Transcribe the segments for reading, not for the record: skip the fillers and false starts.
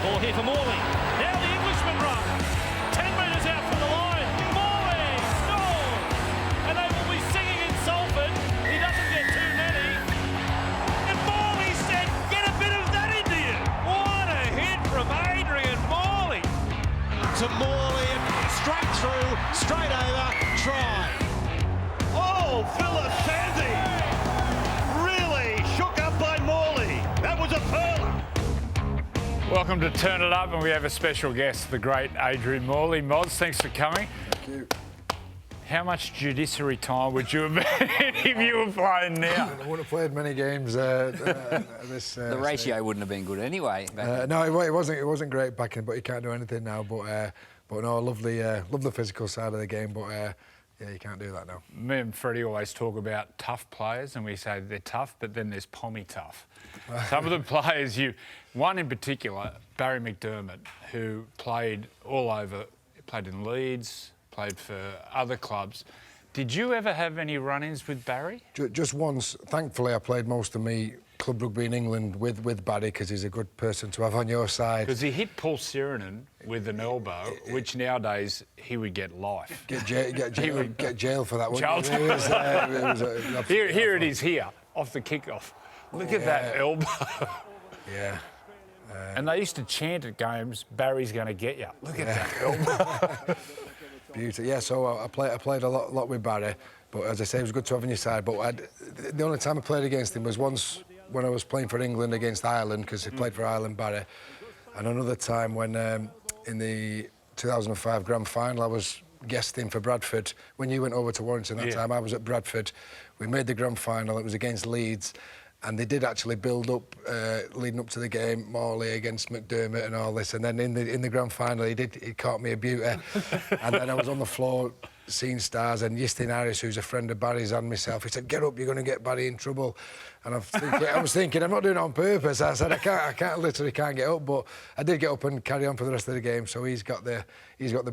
Ball here for Morley. Now the Englishman run. 10 metres out from the line. Morley scores! And they will be singing in Salford. He doesn't get too many. And Morley said, get a bit of that into you. What a hit from Adrian Morley. To Morley, straight through, straight over, try. Oh, Philip Sandy! Really shook up by Morley. That was a pearler. Welcome to Turn It Up, and we have a special guest, the great Adrian Morley. Moz, thanks for coming. Thank you. How much judiciary time would you have been if you were playing now? I wouldn't have played many games. The ratio wouldn't have been good anyway. No, it wasn't great back then, but you can't do anything now. But no, I love the physical side of the game. But yeah, you can't do that now. Me and Freddie always talk about tough players, and we say they're tough, but then there's Pommy tough. Some of the players, one in particular, Barry McDermott, who played all over, played in Leeds, played for other clubs. Did you ever have any run-ins with Barry? Just once. Thankfully, I played most of me club rugby in England with Barry because he's a good person to have on your side. Because he hit Paul Sirenen with an elbow, which nowadays he would get life. Get jail for that one. Here it is here, off the kickoff. Look at that elbow. Yeah. And they used to chant at games, Barry's going to get you. Look at that elbow. Beauty. Yeah, so I played a lot with Barry, but as I say, it was good to have on your side. But the only time I played against him was once when I was playing for England against Ireland, because he played for Ireland, Barry. And another time when in the 2005 Grand Final, I was guesting for Bradford. When you went over to Warrington that time, I was at Bradford. We made the Grand Final. It was against Leeds. And they did actually build up, leading up to the game, Morley against McDermott and all this. And then in the Grand Final, he caught me a beauty. And then I was on the floor seeing stars, and Justin Harris, who's a friend of Barry's and myself, he said, get up, you're going to get Barry in trouble. And I was thinking, I'm not doing it on purpose. I said, I literally can't get up, but I did get up and carry on for the rest of the game. So he's got the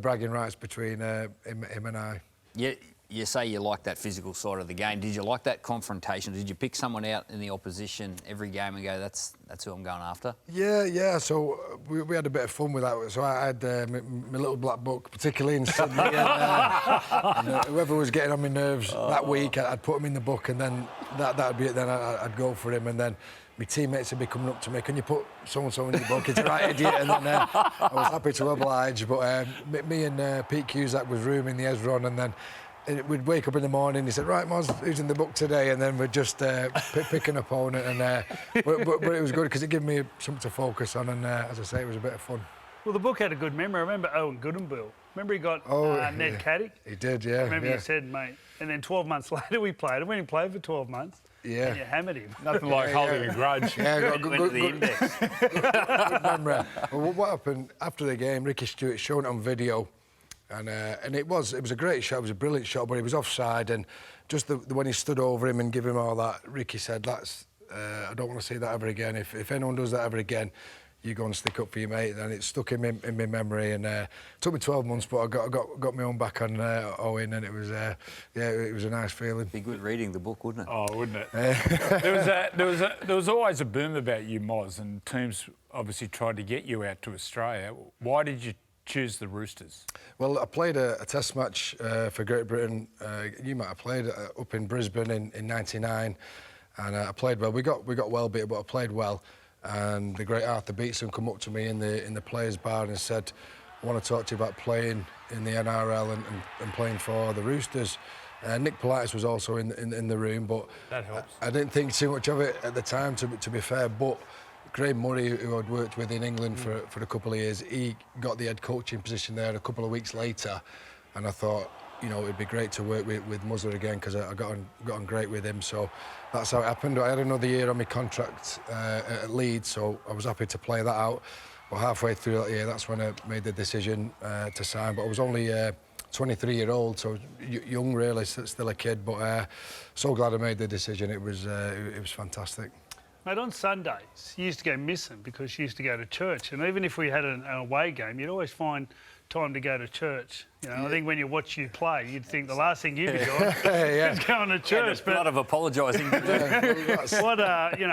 bragging rights between him and I. Yeah. You say you like that physical side of the game. Did you like that confrontation? Did you pick someone out in the opposition every game and go, that's who I'm going after? Yeah. So we had a bit of fun with that. So I had my little black book, particularly in Sydney. And whoever was getting on my nerves that week, I'd put him in the book, and then that'd be it. Then I'd go for him, and then my teammates would be coming up to me, can you put so-and-so in your book? It's a right idiot. And then I was happy to oblige. But me and Pete Cusack was rooming the Ezron, and then we'd wake up in the morning, he said, right, Moz, who's in the book today? And then we'd just pick an opponent. And but it was good because it gave me something to focus on. And as I say, it was a bit of fun. Well, the book had a good memory. I remember Owen Goodenbill. Remember he got Ned Caddick? He did, yeah. I remember you said, mate. And then 12 months later, we played him. We didn't play for 12 months. Yeah. And you hammered him. Nothing like holding a grudge. Yeah, good index. Good memory. Well, what happened after the game, Ricky Stewart showed it on video. And it was a great shot, it was a brilliant shot, but he was offside, and just when he stood over him and gave him all that, Ricky said, "That's I don't want to see that ever again. If anyone does that ever again, you go and stick up for your mate." And it stuck in my memory, and it took me 12 months, but I got my own back on Owen, and it was it was a nice feeling. Be good reading the book, wouldn't it? Oh, wouldn't it? There was always a boom about you, Moz, and teams obviously tried to get you out to Australia. Why did you choose the Roosters? Well, I played a test match for Great Britain. You might have played up in Brisbane in '99, and I played well. We got well beat, but I played well. And the great Arthur Beetson come up to me in the players' bar and said, "I want to talk to you about playing in the NRL and playing for the Roosters." Nick Politis was also in the room, but that helps. I didn't think too much of it at the time, to be fair, but Graham Murray, who I'd worked with in England for a couple of years, he got the head coaching position there a couple of weeks later, and I thought, it'd be great to work with Muzzler again because I got on great with him. So that's how it happened. I had another year on my contract at Leeds, so I was happy to play that out. But halfway through that year, that's when I made the decision to sign. But I was only 23-year-old, so young really, still a kid. But so glad I made the decision. It was fantastic. Mate, on Sundays, you used to go missing because you used to go to church. And even if we had an away game, you'd always find time to go to church. I think when you watch you play, you'd think the last thing you'd be doing is going to church. But a lot of apologising. What did it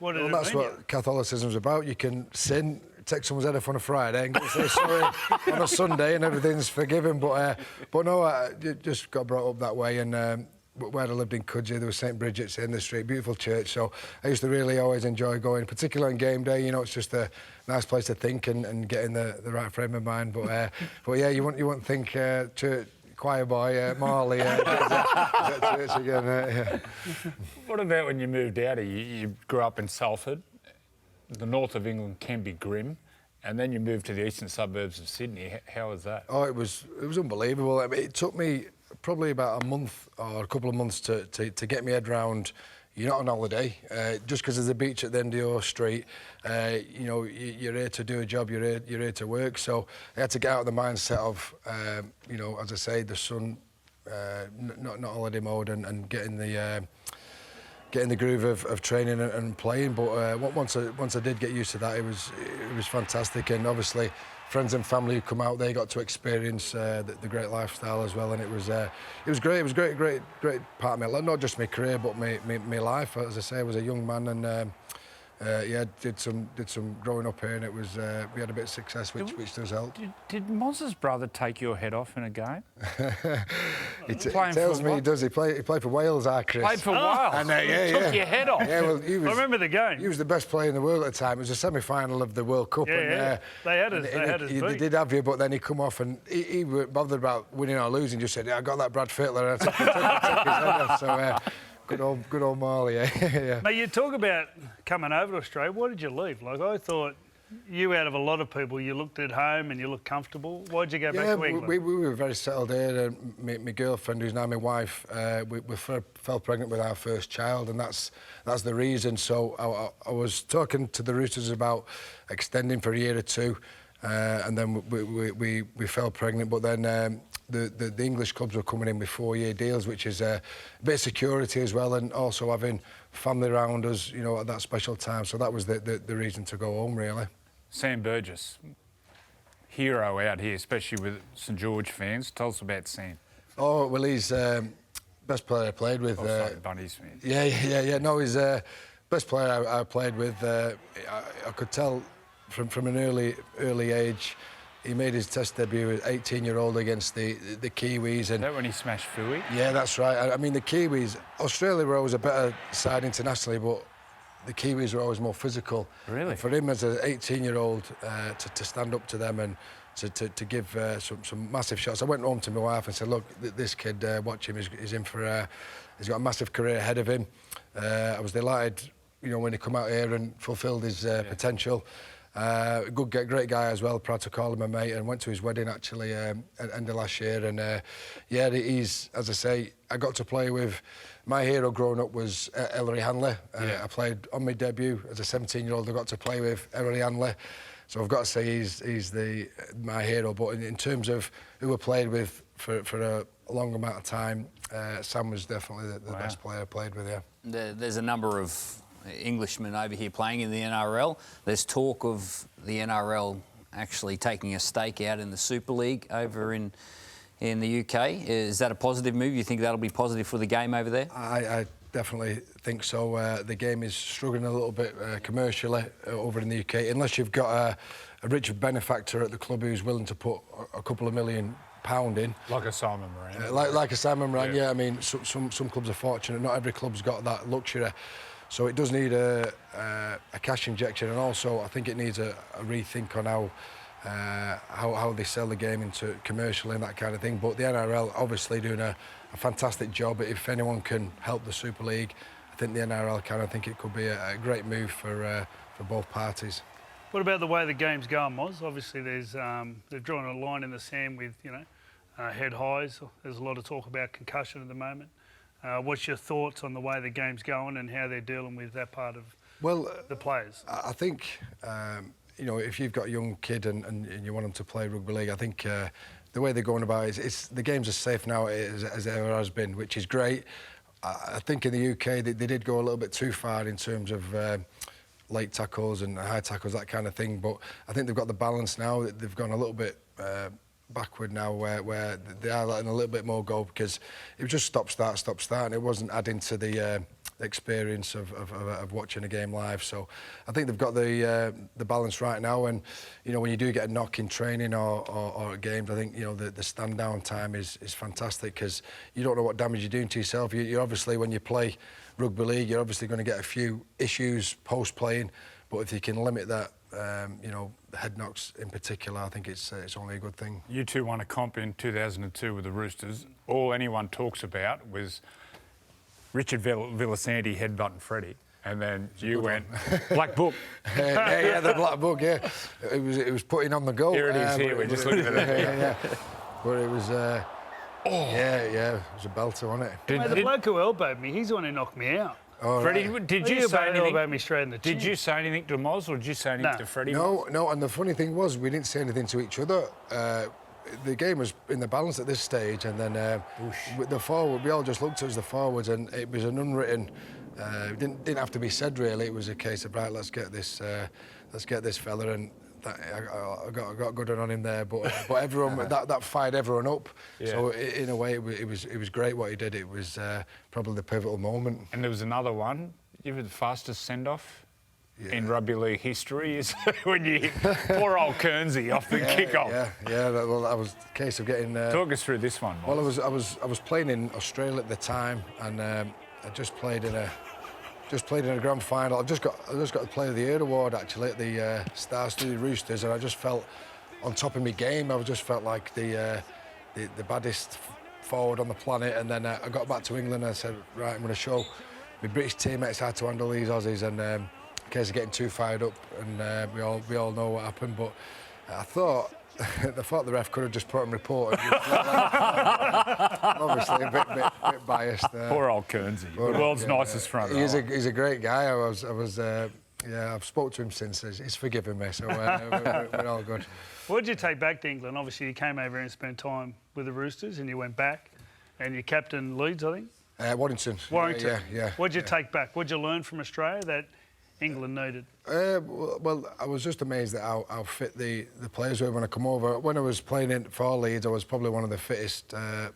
mean? That's what Catholicism's about. You can sin take someone's head off on a Friday and say sorry on a Sunday and everything's forgiven. But no, I just got brought up that way. And where I lived in Cudgee, there was St Bridget's in the street, beautiful church. So I used to really always enjoy going, particularly on game day. You know, it's just a nice place to think and get in the right frame of mind. But yeah, you wouldn't think church. Choir boy, Morley, church again. Yeah. What about when you moved out here? You grew up in Salford. The north of England can be grim, and then you moved to the eastern suburbs of Sydney. How was that? Oh, it was unbelievable. I mean, it took me probably about a month or a couple of months to get my head round. You're not on holiday, just because there's a beach at the end of your street. You know, you're here to do a job, you're here to work. So I had to get out of the mindset of, you know, as I say, the sun, not holiday mode, and get in the groove of training and playing. But once I did get used to that, it was fantastic. And obviously, friends and family who come out, they got to experience the great lifestyle as well, and it was great. It was great part of my life, not just my career, but my life. As I say, I was a young man, and yeah, did some growing up here, and it was we had a bit of success, which does help. Did Moz's brother take your head off in a game? He tells me he does. He played for Wales, Chris. Played for Wales. And took your head off. Yeah, well, I remember the game. He was the best player in the world at the time. It was a semi-final of the World Cup. Yeah, They had us beat. They did have you, but then he come off and he weren't bothered about winning or losing. Just said, "Yeah, I got that Brad Fittler." And I took his head off. So good old Morley. Yeah. Now, you talk about coming over to Australia. Why did you leave? Like, I thought you, out of a lot of people, you looked at home and you looked comfortable. Why did you go back to England? We were very settled here. My girlfriend, who's now my wife, we fell pregnant with our first child, and that's the reason. So I was talking to the Roosters about extending for a year or two, and then we fell pregnant. But then the English clubs were coming in with 4-year deals, which is a bit of security as well, and also having family around us, you know, at that special time. So that was the reason to go home, really. Sam Burgess, hero out here, especially with St George fans. Tell us about Sam. Oh, well, he's best player I played with. Bunnies fans. Yeah. No, he's best player I played with. I could tell from an early age. He made his Test debut as 18-year-old against the Kiwis. And is that when he smashed Fui? Yeah, that's right. I mean, the Kiwis, Australia were always a better side internationally, but the Kiwis were always more physical. Really? And for him as an 18-year-old to stand up to them and to give some massive shots. I went home to my wife and said, look, this kid, watch him, he's in for he's got a massive career ahead of him. I was delighted, you know, when he come out here and fulfilled his potential. Great guy as well, proud to call him a mate, and went to his wedding actually at the end of last year. And yeah, he's, as I say, I got to play with, my hero growing up was Ellery Hanley. I played on my debut as a 17-year-old, I got to play with Ellery Hanley. So I've got to say he's my hero. But in terms of who I played with for a long amount of time, Sam was definitely the best player I played with, yeah. There's a number of Englishmen over here playing in the NRL. There's talk of the NRL actually taking a stake out in the Super League over in the UK. Is that a positive move? You think that'll be positive for the game over there? I definitely think so. The game is struggling a little bit commercially over in the UK, unless you've got a rich benefactor at the club who's willing to put a couple of £1 million in. Like a Simon Moran. Like a Simon Moran, yeah. I mean, some clubs are fortunate. Not every club's got that luxury. So it does need a cash injection, and also I think it needs a rethink on how they sell the game into commercially and that kind of thing. But the NRL obviously doing a fantastic job. If anyone can help the Super League, I think the NRL can. I think it could be a great move for both parties. What about the way the game's going, Moz? Obviously, they've drawn a line in the sand with, you know, head highs. There's a lot of talk about concussion at the moment. What's your thoughts on the way the game's going and how they're dealing with that part of the players? I think, you know, if you've got a young kid and you want them to play rugby league, I think the way they're going about it is the game's as safe now as it ever has been, which is great. I think in the UK they did go a little bit too far in terms of late tackles and high tackles, that kind of thing. But I think they've got the balance now. They've gone a little bit backward now where they are letting a little bit more go, because it was just stop start, and it wasn't adding to the experience of watching a game live. So I think they've got the balance right now. And you know, when you do get a knock in training or at games, I think, you know, the stand down time is fantastic, because you don't know what damage you're doing to yourself. You obviously, when you play rugby league, you're obviously going to get a few issues post playing, but if you can limit that, you know, head knocks in particular, I think it's only a good thing. You two won a comp in 2002 with the Roosters. All anyone talks about was Richard Villasanti headbutting Freddie, and then you went Black Book. yeah, the Black Book. Yeah, it was putting on the goal. Here it is. Here we're just looking at it. Yeah. But it was. Yeah, it was a belter, wasn't it? The bloke who elbowed me, he's the one who knocked me out. Oh, Freddie, right. did you say anything? Elbowed me straight in the chin. Did you say anything to Moz, or did you say anything to Freddie? No. And the funny thing was, we didn't say anything to each other. The game was in the balance at this stage, and then with the forward, we all just looked at the forwards, and it was an unwritten. It didn't have to be said really. It was a case of, right, let's get this fella, and I got good on him there. But everyone that fired everyone up. Yeah. So in a way, it was great what he did. It was probably the pivotal moment. And there was another one. You were the fastest send-off in rugby league history is when you hit poor old Kernsey off the kick-off. Yeah. Well, that was a case of getting. Talk us through this one, Mike. Well, I was playing in Australia at the time, and I just played in a grand final. I just got the Player of the Year award actually at the Star Studio Roosters, and I just felt on top of my game. I just felt like the baddest forward on the planet. And then I got back to England and I said, right, I'm going to show my British teammates how to handle these Aussies, and in case of getting too fired up, and we all know what happened. But I thought the ref could have just put on report. Obviously a bit biased. Poor old Kernsey, the world's nicest front rower. He's a great guy. I've spoke to him since. He's forgiven me, so we're all good. What did you take back to England? Obviously, you came over and spent time with the Roosters, and you went back, and you captained Leeds, I think. Warrington. Yeah. What did you take back? What did you learn from Australia that England needed? Well, I was just amazed at how fit the players were when I come over. When I was playing for Leeds, I was probably one of the fittest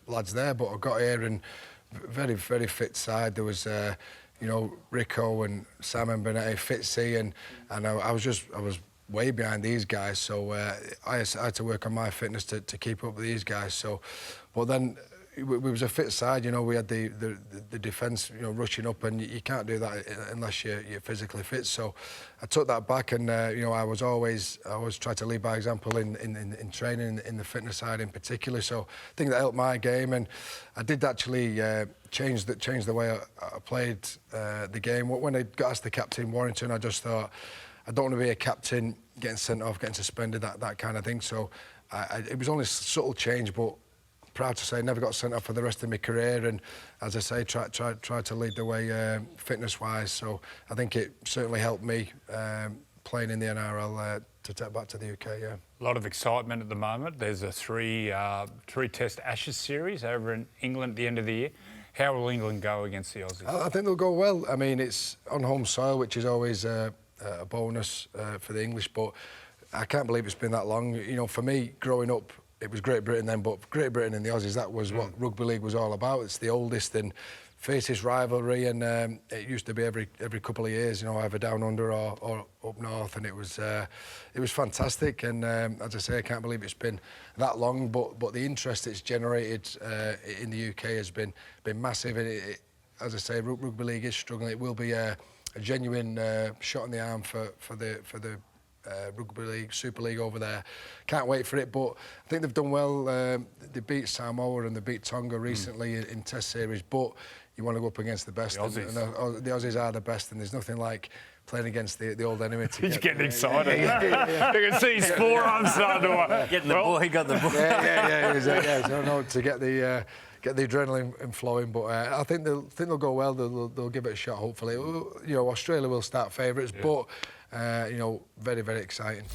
lads there, but I got here and very, very fit side. There was, you know, Rico and Simon Benetti, Fitzy, and I was way behind these guys. So I had to work on my fitness to keep up with these guys. So, but then. We was a fit side, you know. We had the defence, you know, rushing up, and you can't do that unless you're physically fit. So I took that back, and you know, I always tried to lead by example in training, in the fitness side in particular. So I think that helped my game, and I did actually change the way I played the game. When I got asked to captain Warrington, I just thought, I don't want to be a captain getting sent off, getting suspended, that kind of thing. So it was only a subtle change, but proud to say I never got sent off for the rest of my career, and as I say, try to lead the way fitness-wise. So I think it certainly helped me playing in the NRL to take back to the UK. Yeah. A lot of excitement at the moment. There's a three-test Ashes series over in England at the end of the year. How will England go against the Aussies? I think they'll go well. I mean, it's on home soil, which is always a bonus for the English, but I can't believe it's been that long. You know, for me, growing up, it was Great Britain then, but Great Britain and the Aussies, that was what rugby league was all about. It's the oldest and fiercest rivalry, and it used to be every couple of years, you know, either down under or up north, and it was fantastic. And as I say, I can't believe it's been that long, but the interest it's generated in the UK has been massive. And as I say, rugby league is struggling. It will be a genuine shot in the arm for the Rugby League, Super League over there. Can't wait for it, but I think they've done well. They beat Samoa and they beat Tonga recently in Test series, but you want to go up against the best. The Aussies. The Aussies are the best, and there's nothing like playing against the old enemy. He's getting excited. You can see his forearms starting to... Getting the ball, he got the ball. Yeah. So no, to get the adrenaline flowing, but I think they'll go well. They'll give it a shot. Hopefully, you know, Australia will start favourites, but you know, very, very exciting.